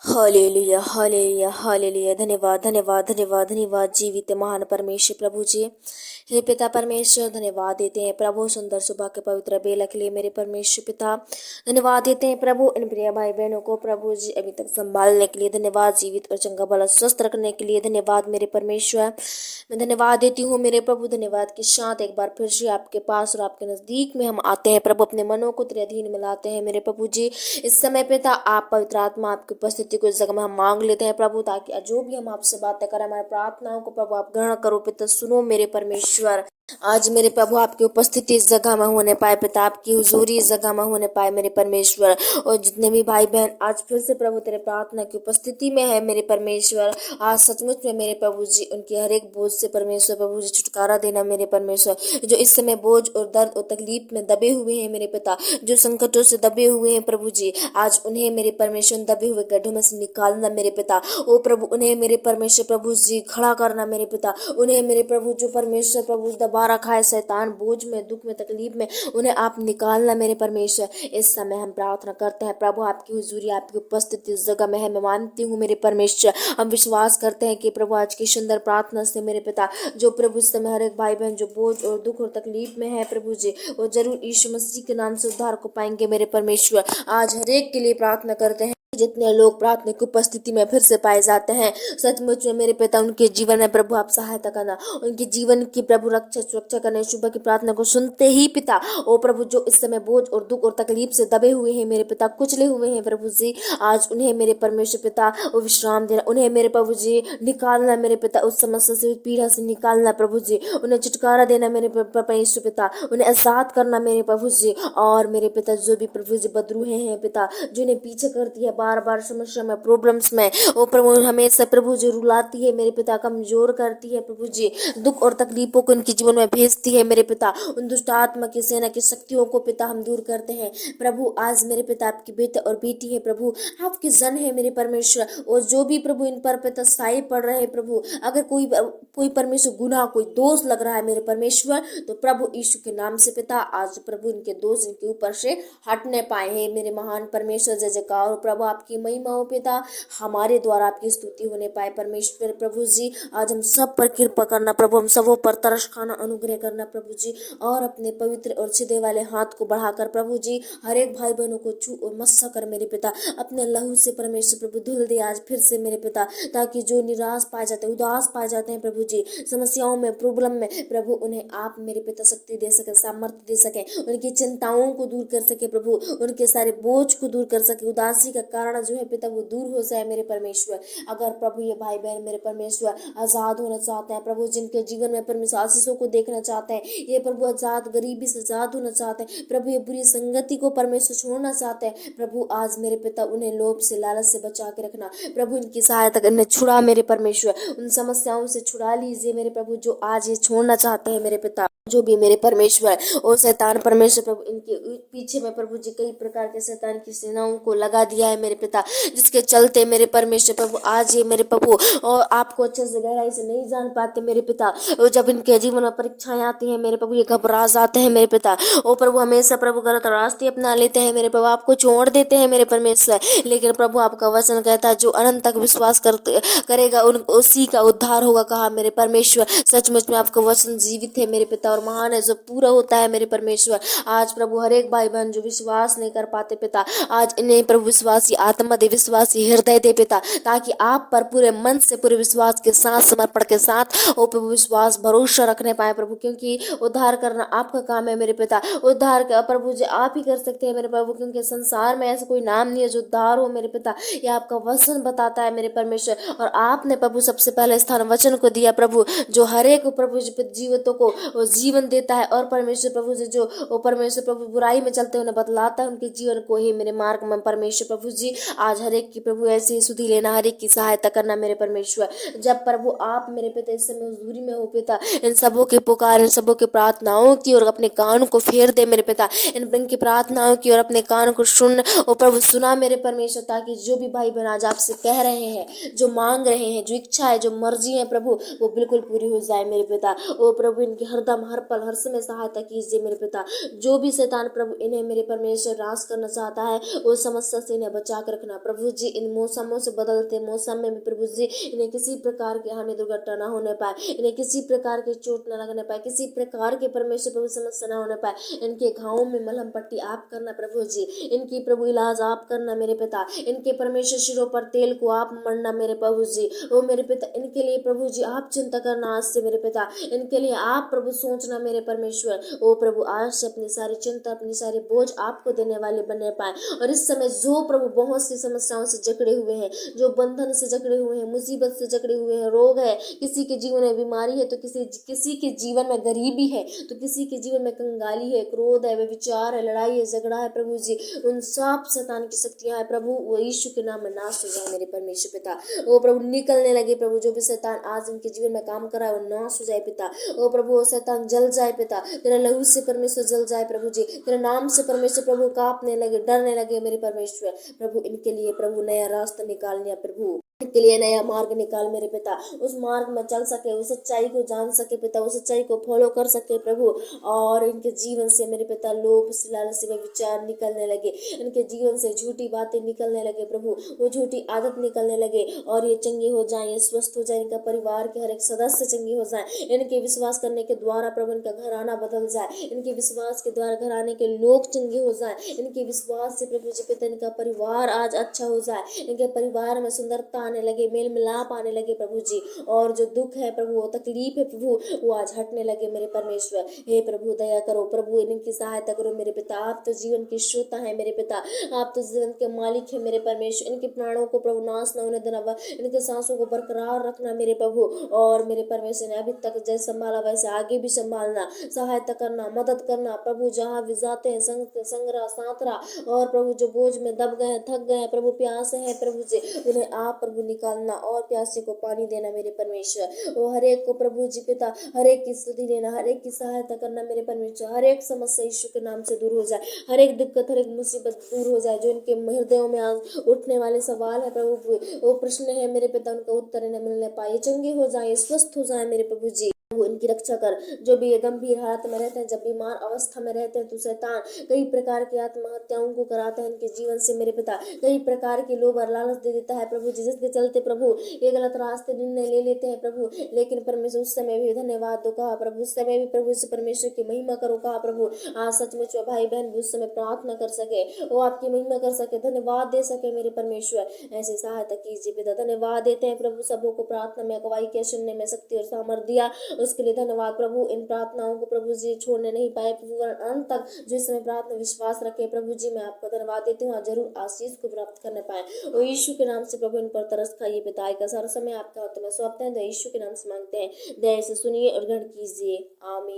Hallelujah hallelujah hallelujah. धन्यवाद धन्यवाद धन्यवाद धन्यवाद जीवित महान परमेश्वर प्रभु जी। हे पिता परमेश्वर, धन्यवाद देते हैं प्रभु सुंदर सुबह के पवित्र बेला के लिए। मेरे परमेश्वर पिता धन्यवाद देते हैं प्रभु इन प्रिय भाई बहनों को प्रभु जी अभी तक संभालने के लिए। धन्यवाद जीवित और चंगा भला स्वस्थ रखने के लिए। धन्यवाद मेरे परमेश्वर, मैं धन्यवाद देती हूँ मेरे प्रभु। धन्यवाद के साथ एक बार फिर से आपके पास और आपके नजदीक में हम आते हैं प्रभु। अपने मनों को तेरे अधीन मिलाते हैं मेरे प्रभु जी। इस समय पिता आप पवित्र आत्मा आपकी उपस्थिति को इस जगह में हम मांग लेते हैं प्रभु, ताकि जो भी हम आपसे बातें करें हमारी प्रार्थनाओं को प्रभु आप ग्रहण करो पिता। सुनो मेरे परमेश्वर, आज मेरे प्रभु आपकी उपस्थिति इस जगह में होने पाए पिता, आपकी हुजूरी इस जगह में होने पाए मेरे परमेश्वर। और जितने भी भाई बहन आज फिर से प्रभु तेरे प्रार्थना की उपस्थिति में है मेरे परमेश्वर, आज सचमुच में मेरे प्रभु जी उनके हर एक बोझ से परमेश्वर प्रभु जी छुटकारा देना मेरे परमेश्वर। जो इस समय बोझ और दर्द और तकलीफ में दबे हुए हैं मेरे पिता, जो संकटों से दबे हुए हैं प्रभु जी, आज उन्हें मेरे परमेश्वर दबे हुए गड्ढों में से निकालना मेरे पिता। ओ प्रभु उन्हें मेरे परमेश्वर प्रभु जी खड़ा करना मेरे पिता। उन्हें मेरे प्रभु जो परमेश्वर प्रभु दबा रखा है शैतान बोझ में, दुख में, तकलीफ में, उन्हें आप निकालना मेरे परमेश्वर। इस समय हम प्रार्थना करते हैं प्रभु आपकी हुजूरी आपकी उपस्थिति इस जगह में है। मैं मानती हूँ मेरे परमेश्वर, हम विश्वास करते हैं कि प्रभु आज की सुंदर प्रार्थना से मेरे पिता जो प्रभु इस समय हर एक भाई बहन जो बोझ और दुख और तकलीफ में है प्रभु जी, वो जरूर यीशु मसीह के नाम से उद्धार को पाएंगे मेरे परमेश्वर। आज हर एक के लिए प्रार्थना करते हैं जितने लोग प्रार्थना की उपस्थिति में फिर से पाए जाते हैं, सचमुच में मेरे पिता उनके जीवन में प्रभु आप सहायता करना, उनके जीवन की प्रभु रक्षा सुरक्षा करने। सुबह की प्रार्थना को सुनते ही पिता ओ प्रभु जो इस समय बोझ और दुख और तकलीफ से दबे हुए हैं मेरे पिता, कुचले हुए हैं प्रभु जी, आज उन्हें मेरे परमेश्वर पिता वो विश्राम देना, उन्हें मेरे प्रभु जी निकालना मेरे पिता, उस समस्या से उस पीड़ा से निकालना प्रभु जी, उन्हें छुटकारा देना मेरे परमेश्वर पिता, उन्हें आजाद करना मेरे प्रभु जी। और मेरे पिता जो भी प्रभु जी बदरूहे हैं पिता, जिन्हें पीछे करती है बार बार समस्या में प्रॉब्लम्स में, वो प्रभु हमेशा प्रभु जी रुलाती है मेरे पिता, कमजोर करती है प्रभु जी, दुख और तकलीफों को उनके जीवन में भेजती है मेरे पिता। उन दुष्ट आत्मा की सेना की शक्तियों को पिता हम दूर करते हैं प्रभु। आज मेरे पिता आपकी बेटा और बेटी है प्रभु, आपके जन है मेरे परमेश्वर, और जो भी प्रभु इन पर पिता साई पड़ रहे हैं प्रभु, अगर कोई परमेश्वर गुनाह कोई दोष लग रहा है मेरे परमेश्वर, तो प्रभु यीशु के नाम से पिता आज प्रभु इनके दोष इनके ऊपर से हटने पाए हैं मेरे महान परमेश्वर। जय जयकार प्रभु आपकी महिमा हो पिता, हमारे द्वारा आपकी स्तुति होने पाए परमेश्वर प्रभु जी। आज हम सब पर कृपा करना प्रभु, हम सबों पर तरस खाना अनुग्रह करना प्रभु जी, और अपने पवित्र और छिदे वाले हाथ को बढ़ाकर प्रभु जी हर एक भाई बहनों को छू और मस्सा कर मेरे पिता, अपने लहू से परमेश्वर प्रभु धुल दे आज फिर से मेरे पिता, ताकि जो निराश पाए जाते हैं उदास पाए जाते हैं प्रभु जी, समस्याओं में प्रॉब्लम में प्रभु, उन्हें आप मेरे पिता शक्ति दे सके, सामर्थ्य दे सके, उनकी चिंताओं को दूर कर सके प्रभु, उनके सारे बोझ को दूर कर सके, उदासी का कारण जो है पिता वो दूर हो जाए मेरे परमेश्वर। अगर प्रभु ये भाई बहन मेरे परमेश्वर आजाद होना चाहते हैं प्रभु, जिनके जीवन में परमेश्वर आशीषों को देखना चाहते हैं, ये प्रभु आजाद गरीबी से आजाद होना चाहते हैं प्रभु, ये बुरी संगति को परमेश्वर छोड़ना चाहते हैं प्रभु, आज मेरे पिता उन्हें लोभ से लालच से बचा के रखना प्रभु, इनकी सहायता करने छुड़ा मेरे परमेश्वर, उन समस्याओं से छुड़ा लीजिए मेरे प्रभु जो आज ये छोड़ना चाहते हैं मेरे पिता। जो भी मेरे परमेश्वर और शैतान परमेश्वर प्रभु इनके पीछे में प्रभु जी कई प्रकार के शैतान की सेनाओं को लगा दिया है मेरे पिता, जिसके चलते मेरे परमेश्वर प्रभु आज ये मेरे प्रभु और आपको अच्छे से गहराई से नहीं जान पाते मेरे पिता, और जब इनके जीवन में परीक्षाएं आती हैं मेरे प्रभु ये घबरा जाते हैं मेरे पिता, ओ प्रभु हमेशा प्रभु गलत रास्ते अपना लेते हैं मेरे प्रभु, आपको छोड़ देते हैं मेरे परमेश्वर। लेकिन प्रभु आपका वचन कहता है जो अनंत तक विश्वास करेगा उसी का उद्धार होगा, कहा मेरे परमेश्वर। सचमुच में आपका वचन जीवित है मेरे पिता और महान है, जो पूरा होता है मेरे परमेश्वर। आज प्रभु हर एक भाई बहन जो विश्वास नहीं कर पाते पिता, आज इन्हें प्रभु विश्वासी आत्मा दे, विश्वासी हृदय दे पिता, ताकि आप पर पूरे मन से पूरे विश्वास के साथ समर्पण के साथ ओ प्रभु विश्वास भरोसा रखने पाए प्रभु, क्योंकि उद्धार करना आपका काम है मेरे पिता। उद्धार का प्रभु जी आप ही कर सकते हैं मेरे प्रभु, क्योंकि संसार में ऐसा कोई नाम नहीं है जो उद्धार हो मेरे पिता, यह आपका वचन बताता है मेरे परमेश्वर। और आपने प्रभु सबसे पहले स्थान वचन को दिया प्रभु, जो हर एक प्रभु जीवितों को जीवन देता है, और परमेश्वर प्रभु जी जो परमेश्वर प्रभु बुराई में चलते उन्हें बतलाता है उनके जीवन को ही मेरे मार्ग में परमेश्वर प्रभु जी। आज हर एक की प्रभु ऐसी सुधि लेना, हर एक की सहायता करना मेरे परमेश्वर। जब प्रभु आप मेरे पिता इस समय हुजूरी में हो पिता, इन सबों की पुकार, इन सबों की प्रार्थनाओं की और अपने कान को फेर दे मेरे पिता, इनकी प्रार्थनाओं की और अपने कान को सुन ओ प्रभु सुना मेरे परमेश्वर, ताकि जो भी भाई बहन आज आपसे कह रहे हैं, जो मांग रहे हैं, जो इच्छा है, जो मर्जी है प्रभु, वो बिल्कुल पूरी हो जाए मेरे पिता। ओ प्रभु इनकी हरदम हर हर पल हर समय सहायता कीजिए मेरे पिता। जो भी शैतान प्रभु इन्हें मेरे परमेश्वर नाश करना चाहता है, वो समस्या से इन्हें बचा कर रखना प्रभु जी। इन मौसमों से बदलते मौसम में भी प्रभु जी इन्हें किसी प्रकार की हानि दुर्घटना ना होने पाए, इन्हें किसी प्रकार की चोट न लगने पाए, किसी प्रकार के परमेश्वर प्रभु समस्या ना होने पाए। इनके घावों में मलहम पट्टी आप करना प्रभु जी, इनकी प्रभु इलाज आप करना मेरे पिता। इनके परमेश्वर सिरों पर तेल को आप मरना मेरे प्रभु जी। ओ मेरे पिता, इनके लिए प्रभु जी आप चिंता करना आज से मेरे पिता। इनके लिए आप प्रभु सोचना मेरे परमेश्वर। ओ प्रभु, आज से अपनी सारी चिंता, अपनी सारी बोझ आपको देने वाले बने पाए। और इस समय जो प्रभु बहुत सी समस्याओं से जकड़े हुए हैं, जो बंधन से जकड़े हुए हैं, मुसीबत से जकड़े हुए हैं, रोग है, किसी के जीवन में बीमारी है, तो किसी के जीवन में गरीबी है, तो किसी के जीवन में कंगाली है, क्रोध है, विचार है, लड़ाई है, झगड़ा है प्रभु जी, उन सब शैतान की शक्तियां है प्रभु, वो यीशु के नाम में नाश हो जाए मेरे परमेश्वर पिता। ओ प्रभु, निकलने लगे प्रभु, जो भी शैतान आज इनके जीवन में काम कर रहा है वो नाश हो जाए पिता। ओ प्रभु, वो शैतान जल जाए पिता, तेरे लहू से परमेश्वर जल जाए प्रभु जी, तेरे नाम से परमेश्वर प्रभु कांपने लगे, डरने लगे मेरे परमेश्वर प्रभु। इनके लिए प्रभु नया रास्ता निकालने प्रभु, के लिए नया मार्ग निकाल मेरे पिता। उस मार्ग में चल सके, उस सच्चाई को जान सके पिता, उस सच्चाई को फॉलो कर सके प्रभु। और इनके जीवन से मेरे पिता लोभ लालच में विचार निकलने लगे, इनके जीवन से झूठी बातें निकलने लगे प्रभु, वो झूठी आदत निकलने लगे, और ये चंगे हो जाए, ये स्वस्थ हो जाए, इनका परिवार के हर एक सदस्य चंगे हो जाए, इनके विश्वास करने के द्वारा प्रभु इनका घराना बदल जाए, इनके विश्वास के द्वारा घराने के लोग चंगे हो जाए, इनके विश्वास से प्रभु जी पिता इनका परिवार आज अच्छा हो जाए, इनके परिवार में सुंदरता आने लगे, मेल मिलाप आने लगे प्रभु जी। और जो दुख है प्रभु, वो तकलीफ है प्रभु, वो आज हटने लगे मेरे परमेश्वर। हे प्रभु, दया करो प्रभु, इनकी सहायता करो मेरे पिता। आप तो जीवन की श्रोता है मेरे पिता, आप तो जीवन के मालिक है मेरे परमेश्वर। इनके प्राणों को प्रभु नाश न होने देना, इनके सांसों को बरकरार रखना मेरे प्रभु। और मेरे परमेश्वर ने अभी तक जैसे संभाला वैसे आगे भी संभालना, सहायता करना, मदद करना प्रभु। जहाँ भी जाते हैं संग्रह सांतरा, और प्रभु जो बोझ में दब गए, थक गए प्रभु, प्यासे हैं प्रभु जी, उन्हें आप प्रभु निकालना, और प्यासे को पानी देना मेरे परमेश्वर। वो हर एक को प्रभु जी पिता, हर एक की स्तुति देना, हर एक की सहायता करना मेरे परमेश्वर। हर एक समस्या यीशु के नाम से दूर हो जाए, हर एक दिक्कत, हर एक मुसीबत दूर हो जाए। जो इनके हृदयों में आज उठने वाले सवाल है प्रभु, वो प्रश्न है मेरे पिता, उनका उत्तर इन्हें मिलने पाए, चंगे हो जाए, स्वस्थ हो जाए मेरे प्रभु जी। वो इनकी रक्षा कर। जो भी ये गंभीर हालत में रहते हैं, जब बीमार अवस्था में रहते हैं, तो शैतान कई प्रकार की आत्महत्याओं को कराते हैं इनके जीवन से मेरे पिता। कई प्रकार के लोभ और लालच दे देता है प्रभु जी, जिसके चलते प्रभु ये गलत रास्ते निर्णय ले लेते हैं प्रभु। लेकिन परमेश्वर उस समय भी धन्यवाद दो कहा प्रभु, उस समय भी प्रभु से परमेश्वर की महिमा करो कहा प्रभु। आज सचमुच भाई बहन भी उस समय प्रार्थना कर सके, वो आपकी महिमा कर सके, धन्यवाद दे सके मेरे परमेश्वर। ऐसी सहायता कीजिए पिता। धन्यवाद देते हैं प्रभु सबों को प्रार्थना में अगुवाई के सुनने में शक्ति और सामर्थ्य दिया, उसके लिए धन्यवाद प्रभु। इन प्रार्थनाओं को प्रभु जी छोड़ने नहीं पाए प्रभु, अंत तक जो इस समय प्रार्थना विश्वास रखे प्रभु जी, मैं आपका धन्यवाद देती हूँ। जरूर आशीष को प्राप्त करने पाए, और यीशु के नाम से प्रभु इन पर तरस खाइए पिता। का सारा समय आपका हाथ में सौंपते हैं, तो यीशु के नाम से मांगते हैं, दया से सुनिए और ग्रहण कीजिए, आमीन।